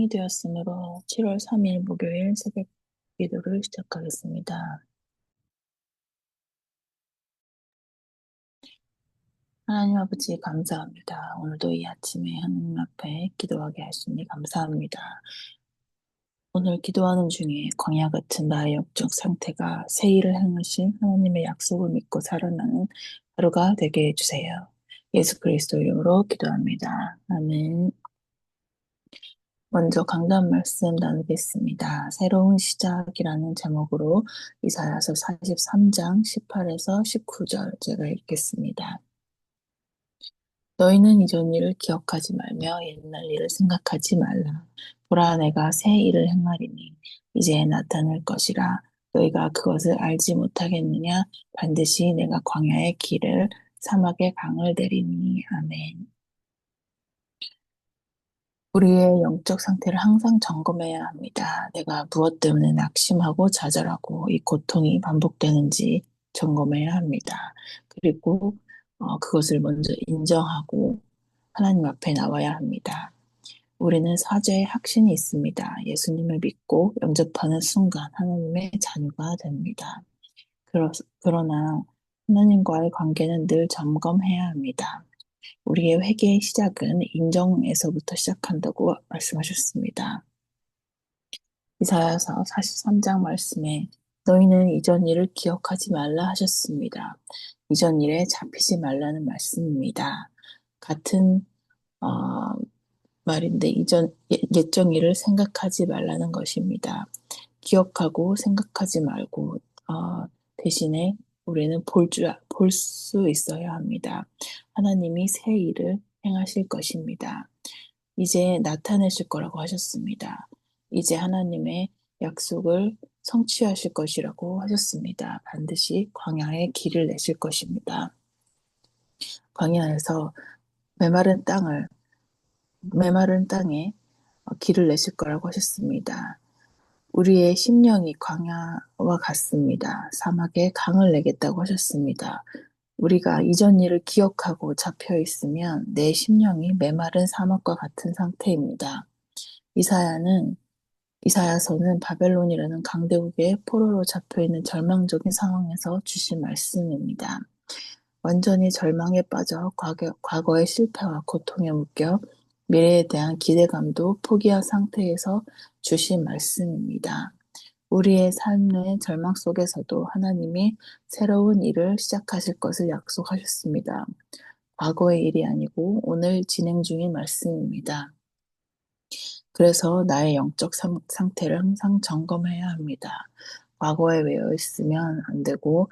시간이 되었으므로 7월 3일 목요일 새벽 기도를 시작하겠습니다. 하나님 아버지 감사합니다. 오늘도 이 아침에 하나님 앞에 기도하게 하시니 감사합니다. 오늘 기도하는 중에 광야 같은 나의 영적 상태가 새 일을 행하신 하나님의 약속을 믿고 살아나는 하루가 되게 해주세요. 예수 그리스도 이름으로 기도합니다. 아멘. 먼저 강단 말씀 나누겠습니다. 새로운 시작이라는 제목으로 이사야서 43장 18에서 19절 제가 읽겠습니다. 너희는 이전 일을 기억하지 말며 옛날 일을 생각하지 말라. 보라, 내가 새 일을 행하리니 이제 나타날 것이라. 너희가 그것을 알지 못하겠느냐? 반드시 내가 광야의 길을 사막의 강을 내리니. 아멘. 우리의 영적 상태를 항상 점검해야 합니다. 내가 무엇 때문에 낙심하고 좌절하고 이 고통이 반복되는지 점검해야 합니다. 그리고 그것을 먼저 인정하고 하나님 앞에 나와야 합니다. 우리는 사죄의 확신이 있습니다. 예수님을 믿고 영접하는 순간 하나님의 자녀가 됩니다. 그러나 하나님과의 관계는 늘 점검해야 합니다. 우리의 회개의 시작은 인정에서부터 시작한다고 말씀하셨습니다. 이사야서 43장 말씀에 너희는 이전 일을 기억하지 말라 하셨습니다. 이전 일에 잡히지 말라는 말씀입니다. 같은 어, 말인데 옛적 일을 생각하지 말라는 것입니다. 기억하고 생각하지 말고 대신에 우리는 볼 수 있어야 합니다. 하나님이 새 일을 행하실 것입니다. 이제 나타내실 거라고 하셨습니다. 이제 하나님의 약속을 성취하실 것이라고 하셨습니다. 반드시 광야에 길을 내실 것입니다. 광야에서 메마른 땅에 길을 내실 거라고 하셨습니다. 우리의 심령이 광야와 같습니다. 사막에 강을 내겠다고 하셨습니다. 우리가 이전 일을 기억하고 잡혀 있으면 내 심령이 메마른 사막과 같은 상태입니다. 이사야서는 바벨론이라는 강대국의 포로로 잡혀 있는 절망적인 상황에서 주신 말씀입니다. 완전히 절망에 빠져 과거의 실패와 고통에 묶여 미래에 대한 기대감도 포기한 상태에서 주신 말씀입니다. 우리의 삶의 절망 속에서도 하나님이 새로운 일을 시작하실 것을 약속하셨습니다. 과거의 일이 아니고 오늘 진행 중인 말씀입니다. 그래서 나의 영적 상태를 항상 점검해야 합니다. 과거에 매여 있으면 안 되고,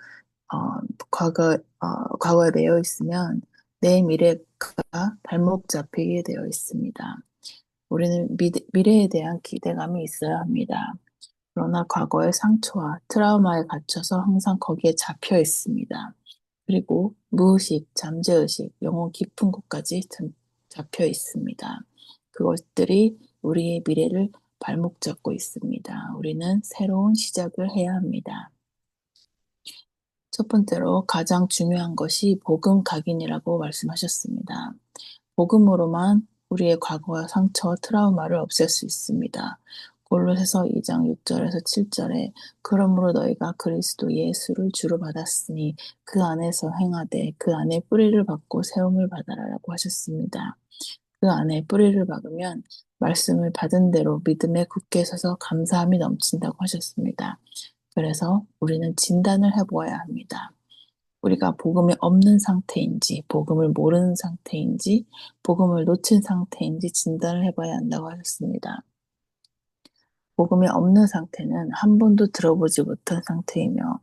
과거에 매여 있으면 내 미래가 발목 잡히게 되어 있습니다. 우리는 미래에 대한 기대감이 있어야 합니다. 그러나 과거의 상처와 트라우마에 갇혀서 항상 거기에 잡혀 있습니다. 그리고 무의식, 잠재의식, 영혼 깊은 곳까지 잡혀 있습니다. 그것들이 우리의 미래를 발목 잡고 있습니다. 우리는 새로운 시작을 해야 합니다. 첫 번째로 가장 중요한 것이 복음 각인이라고 말씀하셨습니다. 복음으로만 우리의 과거와 상처와 트라우마를 없앨 수 있습니다. 골로새서 2장 6절에서 7절에 그러므로 너희가 그리스도 예수를 주로 받았으니 그 안에서 행하되 그 안에 뿌리를 받고 세움을 받아라라고 하셨습니다. 그 안에 뿌리를 박으면 말씀을 받은 대로 믿음에 굳게 서서 감사함이 넘친다고 하셨습니다. 그래서 우리는 진단을 해보아야 합니다. 우리가 복음이 없는 상태인지, 복음을 모르는 상태인지, 복음을 놓친 상태인지 진단을 해봐야 한다고 하셨습니다. 복음이 없는 상태는 한 번도 들어보지 못한 상태이며,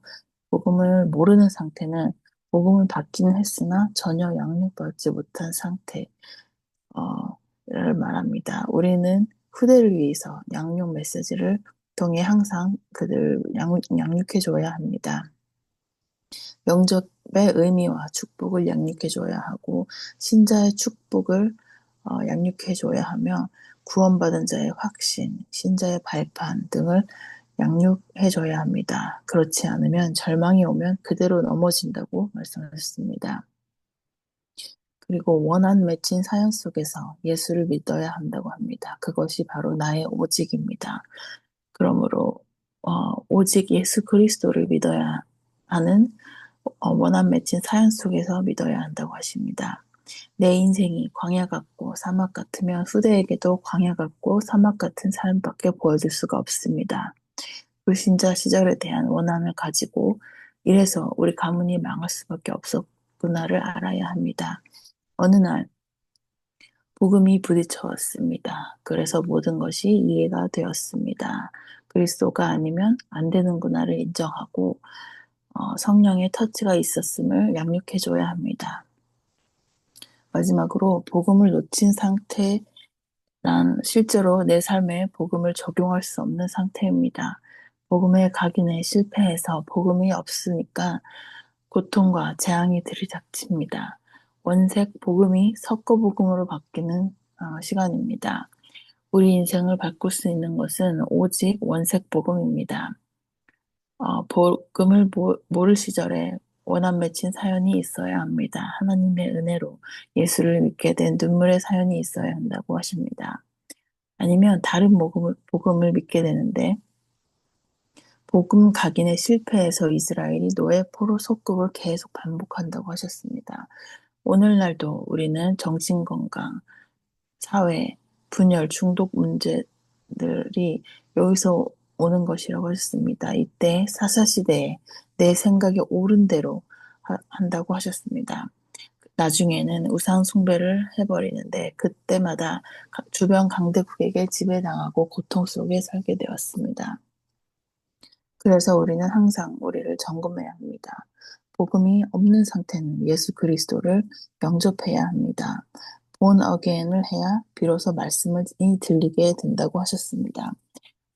복음을 모르는 상태는 복음을 받기는 했으나 전혀 양육받지 못한 상태를 말합니다. 우리는 후대를 위해서 양육 메시지를 통해 항상 그들을 양육해줘야 합니다. 영접의 의미와 축복을 양육해줘야 하고 신자의 축복을 양육해줘야 하며 구원받은 자의 확신, 신자의 발판 등을 양육해줘야 합니다. 그렇지 않으면 절망이 오면 그대로 넘어진다고 말씀하셨습니다. 그리고 원한 맺힌 사연 속에서 예수를 믿어야 한다고 합니다. 그것이 바로 나의 오직입니다. 그러므로 오직 예수 그리스도를 믿어야 하는 원한 맺힌 사연 속에서 믿어야 한다고 하십니다. 내 인생이 광야 같고 사막 같으면 후대에게도 광야 같고 사막 같은 삶밖에 보여줄 수가 없습니다. 불신자 시절에 대한 원한을 가지고 이래서 우리 가문이 망할 수밖에 없었구나를 알아야 합니다. 어느 날 복음이 부딪혀왔습니다. 그래서 모든 것이 이해가 되었습니다. 그리스도가 아니면 안 되는구나를 인정하고 성령의 터치가 있었음을 양육해줘야 합니다. 마지막으로 복음을 놓친 상태란 실제로 내 삶에 복음을 적용할 수 없는 상태입니다. 복음의 각인에 실패해서 복음이 없으니까 고통과 재앙이 들이닥칩니다. 원색 복음이 석고 복음으로 바뀌는 시간입니다. 우리 인생을 바꿀 수 있는 것은 오직 원색 복음입니다. 복음을 모를 시절에 원한 맺힌 사연이 있어야 합니다. 하나님의 은혜로 예수를 믿게 된 눈물의 사연이 있어야 한다고 하십니다. 아니면 다른 복음을 믿게 되는데 복음 각인에 실패해서 이스라엘이 노예 포로 속국을 계속 반복한다고 하셨습니다. 오늘날도 우리는 정신건강, 사회, 분열, 중독 문제들이 여기서 오는 것이라고 하셨습니다. 이때 사사시대에 내 생각이 옳은 대로 한다고 하셨습니다. 나중에는 우상 숭배를 해버리는데 그때마다 주변 강대국에게 지배당하고 고통 속에 살게 되었습니다. 그래서 우리는 항상 우리를 점검해야 합니다. 복음이 없는 상태는 예수 그리스도를 영접해야 합니다. 본 어게인을 해야 비로소 말씀이 들리게 된다고 하셨습니다.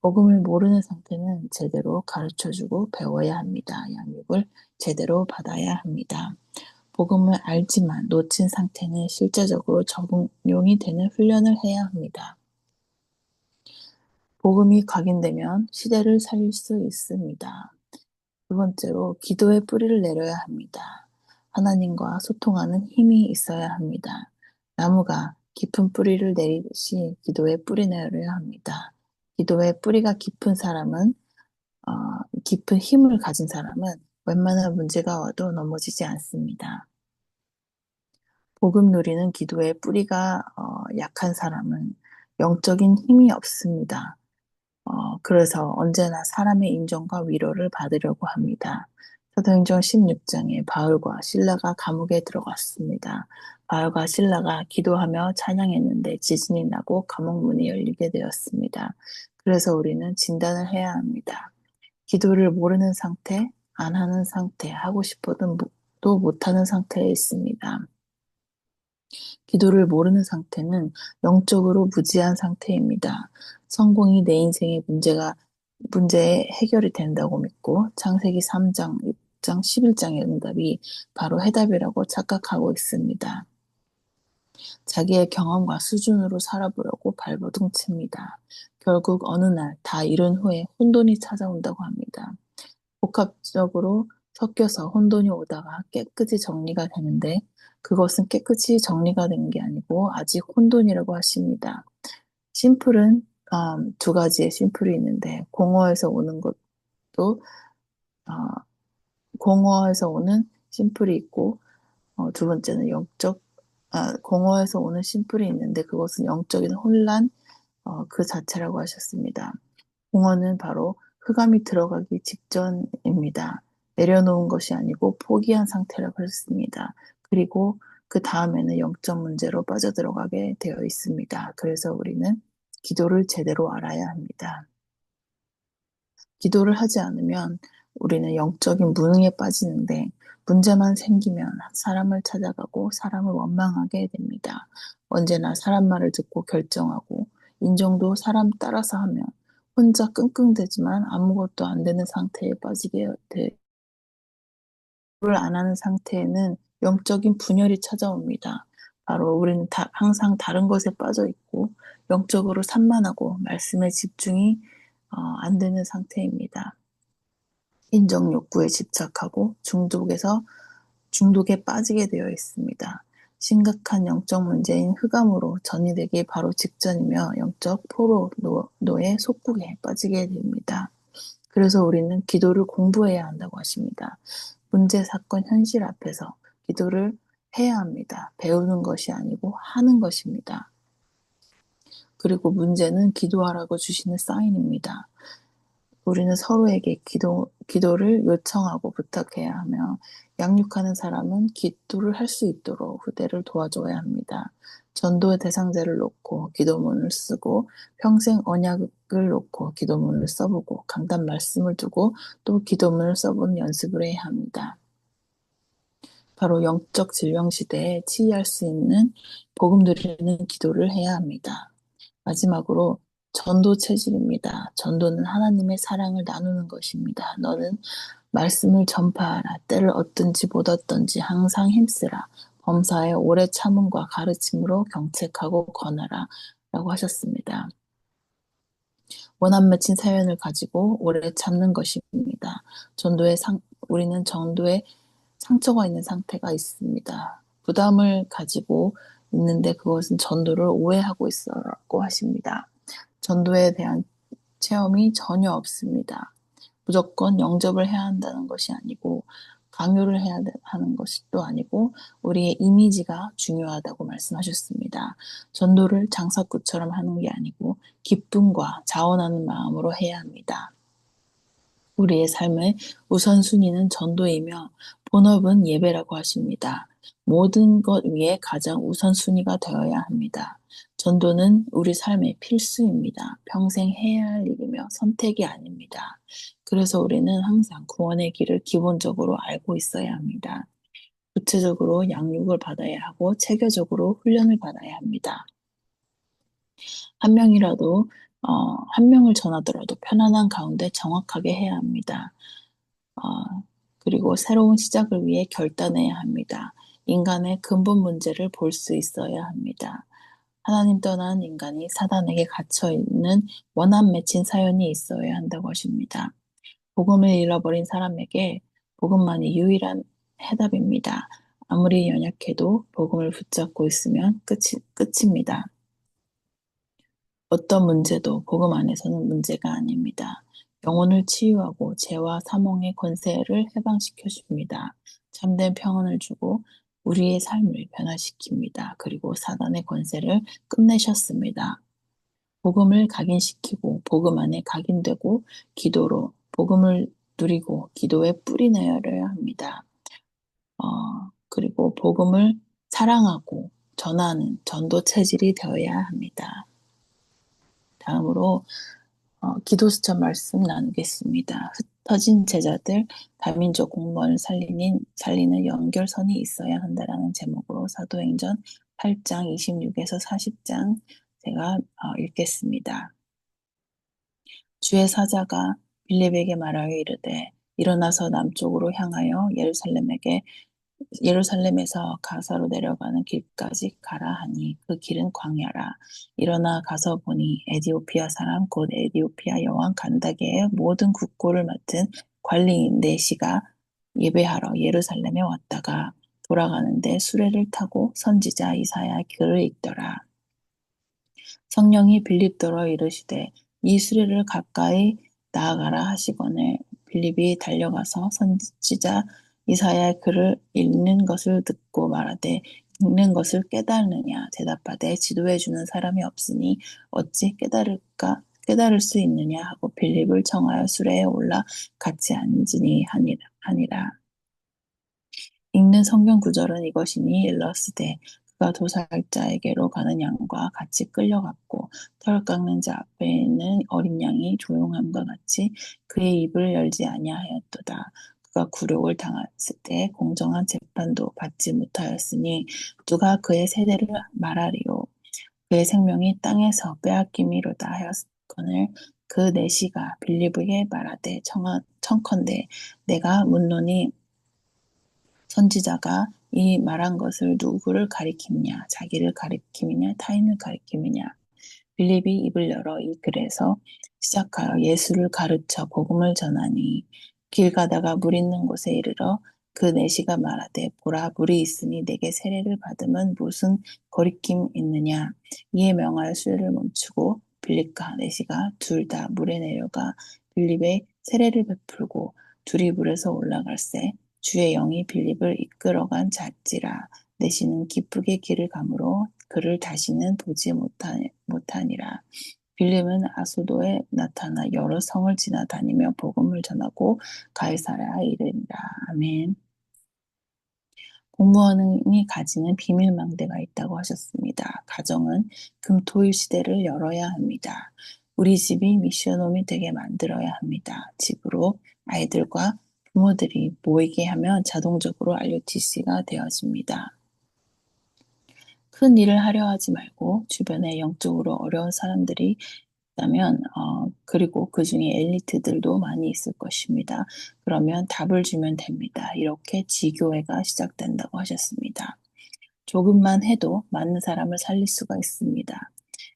복음을 모르는 상태는 제대로 가르쳐주고 배워야 합니다. 양육을 제대로 받아야 합니다. 복음을 알지만 놓친 상태는 실제적으로 적용이 되는 훈련을 해야 합니다. 복음이 각인되면 시대를 살릴 수 있습니다. 두 번째로 기도의 뿌리를 내려야 합니다. 하나님과 소통하는 힘이 있어야 합니다. 나무가 깊은 뿌리를 내리듯이 기도의 뿌리 내려야 합니다. 기도의 뿌리가 깊은 사람은 깊은 힘을 가진 사람은 웬만한 문제가 와도 넘어지지 않습니다. 복음 누리는 기도의 뿌리가 약한 사람은 영적인 힘이 없습니다. 그래서 언제나 사람의 인정과 위로를 받으려고 합니다. 사도행전 16장에 바울과 실라가 감옥에 들어갔습니다. 바울과 실라가 기도하며 찬양했는데 지진이 나고 감옥 문이 열리게 되었습니다. 그래서 우리는 진단을 해야 합니다. 기도를 모르는 상태, 안 하는 상태, 하고 싶어도 또 못하는 상태에 있습니다. 기도를 모르는 상태는 영적으로 무지한 상태입니다. 성공이 내 인생의 문제의 해결이 된다고 믿고 창세기 3장, 6장, 11장의 응답이 바로 해답이라고 착각하고 있습니다. 자기의 경험과 수준으로 살아보려고 발버둥 칩니다. 결국 어느 날 다 이룬 후에 혼돈이 찾아온다고 합니다. 복합적으로 섞여서 혼돈이 오다가 깨끗이 정리가 되는데 그것은 깨끗이 정리가 된 게 아니고 아직 혼돈이라고 하십니다. 심플은 두 가지의 심플이 있는데 공허에서 오는 것도 어, 공허에서 오는 심플이 있고 두 번째는 공허에서 오는 심플이 있는데 그것은 영적인 혼란 그 자체라고 하셨습니다. 공허는 바로 흑암이 들어가기 직전입니다. 내려놓은 것이 아니고 포기한 상태라고 했습니다. 그리고 그 다음에는 영적 문제로 빠져들어가게 되어 있습니다. 그래서 우리는 기도를 제대로 알아야 합니다. 기도를 하지 않으면 우리는 영적인 무능에 빠지는데 문제만 생기면 사람을 찾아가고 사람을 원망하게 됩니다. 언제나 사람 말을 듣고 결정하고 인정도 사람 따라서 하면 혼자 끙끙대지만 아무것도 안 되는 상태에 빠지게 돼. 기도를 안 하는 상태에는 영적인 분열이 찾아옵니다. 바로 우리는 항상 다른 것에 빠져 있고 영적으로 산만하고 말씀에 집중이 안 되는 상태입니다. 인정 욕구에 집착하고 중독에 빠지게 되어 있습니다. 심각한 영적 문제인 흑암으로 전이되기 바로 직전이며 영적 포로노의 속국에 빠지게 됩니다. 그래서 우리는 기도를 공부해야 한다고 하십니다. 문제, 사건, 현실 앞에서 기도를 해야 합니다. 배우는 것이 아니고 하는 것입니다. 그리고 문제는 기도하라고 주시는 사인입니다. 우리는 서로에게 기도를 요청하고 부탁해야 하며 양육하는 사람은 기도를 할 수 있도록 후대를 도와줘야 합니다. 전도의 대상자를 놓고 기도문을 쓰고 평생 언약을 놓고 기도문을 써보고 강단 말씀을 두고 또 기도문을 써보는 연습을 해야 합니다. 바로 영적 질병 시대에 치유할 수 있는 복음 누리는 기도를 해야 합니다. 마지막으로 전도 체질입니다. 전도는 하나님의 사랑을 나누는 것입니다. 너는 말씀을 전파하라. 때를 얻든지 못 얻든지 항상 힘쓰라. 범사에 오래 참음과 가르침으로 경책하고 권하라. 라고 하셨습니다. 원한 맺힌 사연을 가지고 오래 참는 것입니다. 우리는 전도에 상처가 있는 상태가 있습니다. 부담을 가지고 있는데 그것은 전도를 오해하고 있어라고 하십니다. 전도에 대한 체험이 전혀 없습니다. 무조건 영접을 해야 한다는 것이 아니고 강요를 해야 하는 것이 또 아니고 우리의 이미지가 중요하다고 말씀하셨습니다. 전도를 장사꾼처럼 하는 게 아니고 기쁨과 자원하는 마음으로 해야 합니다. 우리의 삶의 우선순위는 전도이며 본업은 예배라고 하십니다. 모든 것 위에 가장 우선순위가 되어야 합니다. 전도는 우리 삶의 필수입니다. 평생 해야 할 일이며 선택이 아닙니다. 그래서 우리는 항상 구원의 길을 기본적으로 알고 있어야 합니다. 구체적으로 양육을 받아야 하고 체계적으로 훈련을 받아야 합니다. 한 명이라도 한 명을 전하더라도 편안한 가운데 정확하게 해야 합니다. 그리고 새로운 시작을 위해 결단해야 합니다. 인간의 근본 문제를 볼 수 있어야 합니다. 하나님 떠난 인간이 사단에게 갇혀 있는 원한 맺힌 사연이 있어야 한다고 하십니다. 복음을 잃어버린 사람에게 복음만이 유일한 해답입니다. 아무리 연약해도 복음을 붙잡고 있으면 끝입니다. 어떤 문제도 복음 안에서는 문제가 아닙니다. 영혼을 치유하고 죄와 사망의 권세를 해방시켜 줍니다. 참된 평안을 주고 우리의 삶을 변화시킵니다. 그리고 사단의 권세를 끝내셨습니다. 복음을 각인시키고 복음 안에 각인되고 기도로 복음을 누리고 기도에 뿌리 내려야 합니다. 그리고 복음을 사랑하고 전하는 전도 체질이 되어야 합니다. 다음으로 기도 수첩 말씀 나누겠습니다. 흩어진 제자들, 다민족 공무원을 살리는 연결선이 있어야 한다라는 제목으로 사도행전 8장 26에서 40장 제가 읽겠습니다. 주의 사자가 빌립에게 말하여 이르되 일어나서 남쪽으로 향하여 예루살렘에서 가사로 내려가는 길까지 가라 하니 그 길은 광야라. 일어나 가서 보니 에디오피아 사람 곧 에디오피아 여왕 간다게의 모든 국고를 맡은 관리인 네시가 예배하러 예루살렘에 왔다가 돌아가는데 수레를 타고 선지자 이사야 글을 읽더라. 성령이 빌립더러 이르시되 이 수레를 가까이 나아가라 하시거늘 빌립이 달려가서 선지자 이사야의 글을 읽는 것을 듣고 말하되 읽는 것을 깨달느냐 대답하되 지도해 주는 사람이 없으니 어찌 깨달을 수 있느냐 하고 빌립을 청하여 수레에 올라 같이 앉으니 하니라. 읽는 성경 구절은 이것이니 일러스되 그가 도살자에게로 가는 양과 같이 끌려갔고 털 깎는 자 앞에 있는 어린 양이 조용함과 같이 그의 입을 열지 아니하였도다. 그가 굴욕을 당했을 때 공정한 재판도 받지 못하였으니 누가 그의 세대를 말하리요. 그의 생명이 땅에서 빼앗김이로다 하였거늘 그 내시가 빌립에게 말하되 청컨대 내가 묻노니 선지자가 이 말한 것을 누구를 가리킴냐 자기를 가리킴이냐 타인을 가리킴이냐 빌립이 입을 열어 이 글에서 시작하여 예수를 가르쳐 복음을 전하니 길 가다가 물 있는 곳에 이르러 그 내시가 말하되 보라 물이 있으니 내게 세례를 받음은 무슨 거리낌 있느냐. 이에 명하여 수레를 멈추고 빌립과 내시가 둘 다 물에 내려가 빌립의 세례를 베풀고 둘이 물에서 올라갈새 주의 영이 빌립을 이끌어간 자지라. 내시는 기쁘게 길을 가므로 그를 다시는 보지 못하니라. 빌립은 아소도에 나타나 여러 성을 지나다니며 복음을 전하고 가이사랴에 이르니라. 아멘. 공무원이 가지는 비밀망대가 있다고 하셨습니다. 가정은 금토일 시대를 열어야 합니다. 우리 집이 미션홈이 되게 만들어야 합니다. 집으로 아이들과 부모들이 모이게 하면 자동적으로 RUTC가 되어집니다. 큰 일을 하려 하지 말고 주변에 영적으로 어려운 사람들이 있다면 그리고 그중에 엘리트들도 많이 있을 것입니다. 그러면 답을 주면 됩니다. 이렇게 지교회가 시작된다고 하셨습니다. 조금만 해도 많은 사람을 살릴 수가 있습니다.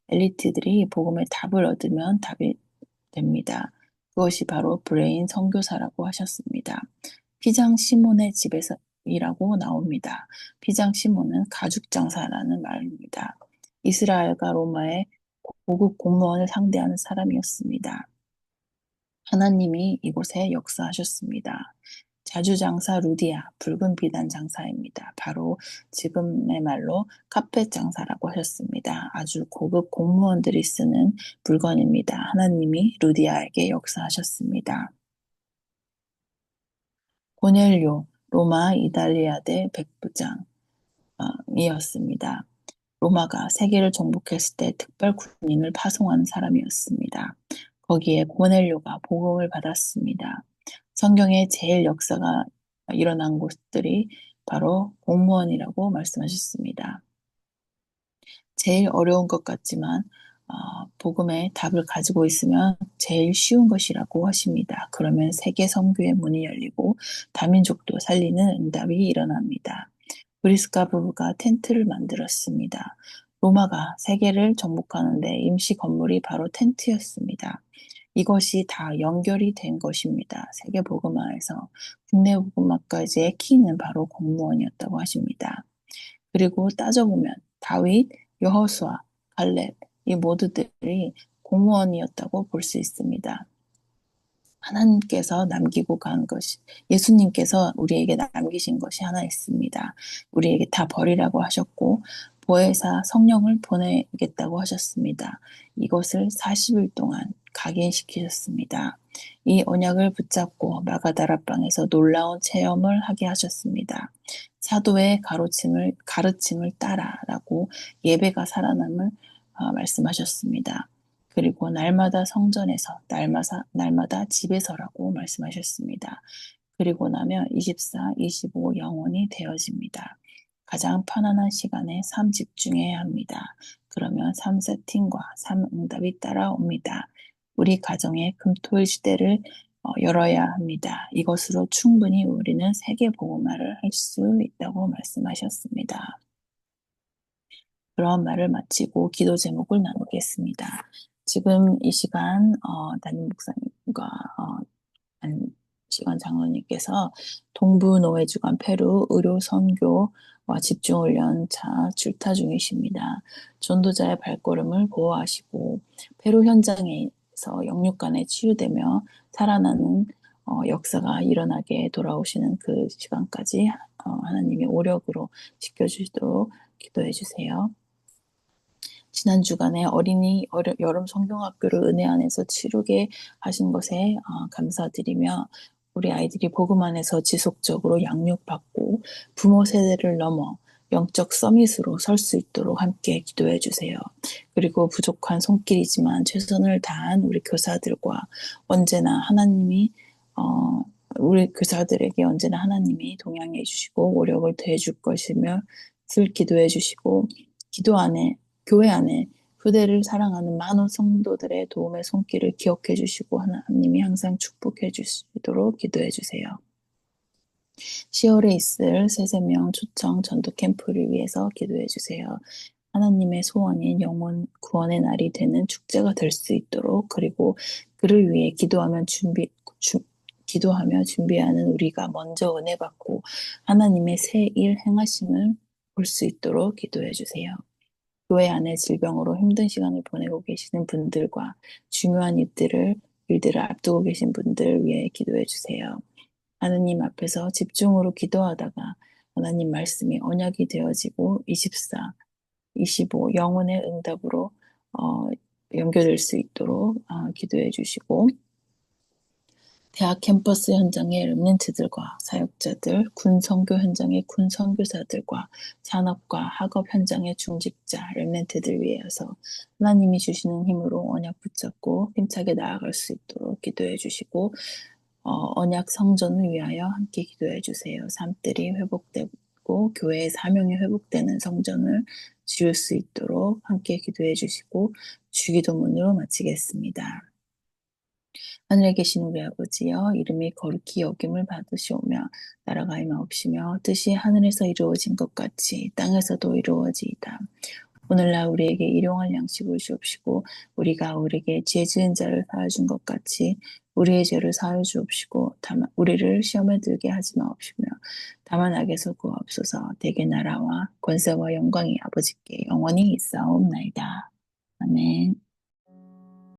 엘리트들이 복음의 답을 얻으면 답이 됩니다. 그것이 바로 브레인 선교사라고 하셨습니다. 피장 시몬의 집에서 이라고 나옵니다. 피장 시몬은 가죽 장사라는 말입니다. 이스라엘과 로마의 고급 공무원을 상대하는 사람이었습니다. 하나님이 이곳에 역사하셨습니다. 자주장사 루디아, 붉은 비단 장사입니다. 바로 지금의 말로 카펫 장사라고 하셨습니다. 아주 고급 공무원들이 쓰는 물건입니다. 하나님이 루디아에게 역사하셨습니다. 고넬료, 로마 이달리아대 백부장이었습니다. 로마가 세계를 정복했을 때 특별 군인을 파송하는 사람이었습니다. 거기에 고넬료가 복음을 받았습니다. 성경의 제일 역사가 일어난 곳들이 바로 공무원이라고 말씀하셨습니다. 제일 어려운 것 같지만 복음의 답을 가지고 있으면 제일 쉬운 것이라고 하십니다. 그러면 세계 선교의 문이 열리고 다민족도 살리는 응답이 일어납니다. 브리스가 부부가 텐트를 만들었습니다. 로마가 세계를 정복하는데 임시 건물이 바로 텐트였습니다. 이것이 다 연결이 된 것입니다. 세계 복음화에서 국내 복음화까지의 키는 바로 공무원이었다고 하십니다. 그리고 따져보면 다윗, 여호수아, 갈렙 이 모두들이 공무원이었다고 볼 수 있습니다. 하나님께서 남기고 간 것이 예수님께서 우리에게 남기신 것이 하나 있습니다. 우리에게 다 버리라고 하셨고 보혜사 성령을 보내겠다고 하셨습니다. 이것을 40일 동안 각인시키셨습니다. 이 언약을 붙잡고 마가다락방에서 놀라운 체험을 하게 하셨습니다. 사도의 가르침을 따라라고 예배가 살아남을 말씀하셨습니다. 그리고 날마다 성전에서 날마다 집에서라고 말씀하셨습니다. 그리고 나면 24, 25 영원이 되어집니다. 가장 편안한 시간에 삶 집중해야 합니다. 그러면 삶 세팅과 삶 응답이 따라옵니다. 우리 가정의 금토일 시대를 열어야 합니다. 이것으로 충분히 우리는 세계 복음화를 할 수 있다고 말씀하셨습니다. 그런 말을 마치고 기도 제목을 나누겠습니다. 지금 이 시간 담임 목사님과 시간 장로님께서 동부 노예 주간 페루 의료 선교와 집중 훈련차 출타 중이십니다. 전도자의 발걸음을 보호하시고 페루 현장에서 영육간에 치유되며 살아나는 역사가 일어나게 돌아오시는 그 시간까지 하나님의 오력으로 지켜주시도록 기도해 주세요. 지난 주간에 여름 성경학교를 은혜 안에서 치르게 하신 것에 감사드리며 우리 아이들이 복음 안에서 지속적으로 양육받고 부모 세대를 넘어 영적 서밋으로 설 수 있도록 함께 기도해 주세요. 그리고 부족한 손길이지만 최선을 다한 우리 교사들과 언제나 우리 교사들에게 언제나 하나님이 동양해 주시고 오력을 더해 줄 것이며 기도해 주시고 교회 안에 그대를 사랑하는 많은 성도들의 도움의 손길을 기억해 주시고 하나님이 항상 축복해 주시도록 기도해 주세요. 10월에 있을 세세명 초청 전도 캠프를 위해서 기도해 주세요. 하나님의 소원인 영혼 구원의 날이 되는 축제가 될 수 있도록 그리고 그를 위해 기도하며 준비하는 우리가 먼저 은혜 받고 하나님의 새 일 행하심을 볼 수 있도록 기도해 주세요. 교회 안에 질병으로 힘든 시간을 보내고 계시는 분들과 중요한 일들을 앞두고 계신 분들 위해 기도해 주세요. 하느님 앞에서 집중으로 기도하다가 하나님 말씀이 언약이 되어지고 24, 25 영혼의 응답으로 어, 연결될 수 있도록 기도해 주시고 대학 캠퍼스 현장의 렘넌트들과 사역자들, 군 선교 현장의 군 선교사들과 산업과 학업 현장의 중직자, 렘넌트들 위해서 하나님이 주시는 힘으로 언약 붙잡고 힘차게 나아갈 수 있도록 기도해 주시고 언약 성전을 위하여 함께 기도해 주세요. 삶들이 회복되고 교회의 사명이 회복되는 성전을 지을 수 있도록 함께 기도해 주시고 주기도문으로 마치겠습니다. 하늘에 계신 우리 아버지여 이름이 거룩히 여김을 받으시오며 나라가 임하옵시며 뜻이 하늘에서 이루어진 것 같이 땅에서도 이루어지이다. 오늘날 우리에게 일용할 양식을 주옵시고 우리가 우리에게 죄 지은 자를 사하여 준 것 같이 우리의 죄를 사하여 주옵시고 다만 우리를 시험에 들게 하지 마옵시며 다만 악에서 구하옵소서. 대개 나라와 권세와 영광이 아버지께 영원히 있사옵나이다. 아멘.